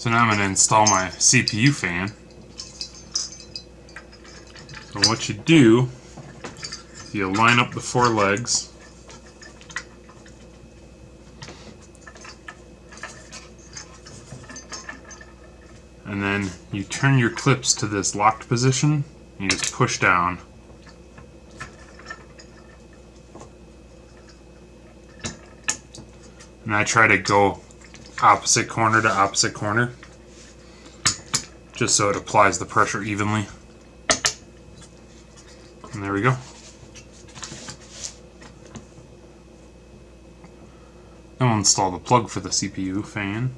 So now I'm going to install my CPU fan. And what you do, you line up the 4 legs. And then you turn your clips to this locked position, and you just push down. And I try to go opposite corner to opposite corner, just so it applies the pressure evenly. And there we go. Then we'll install the plug for the CPU fan.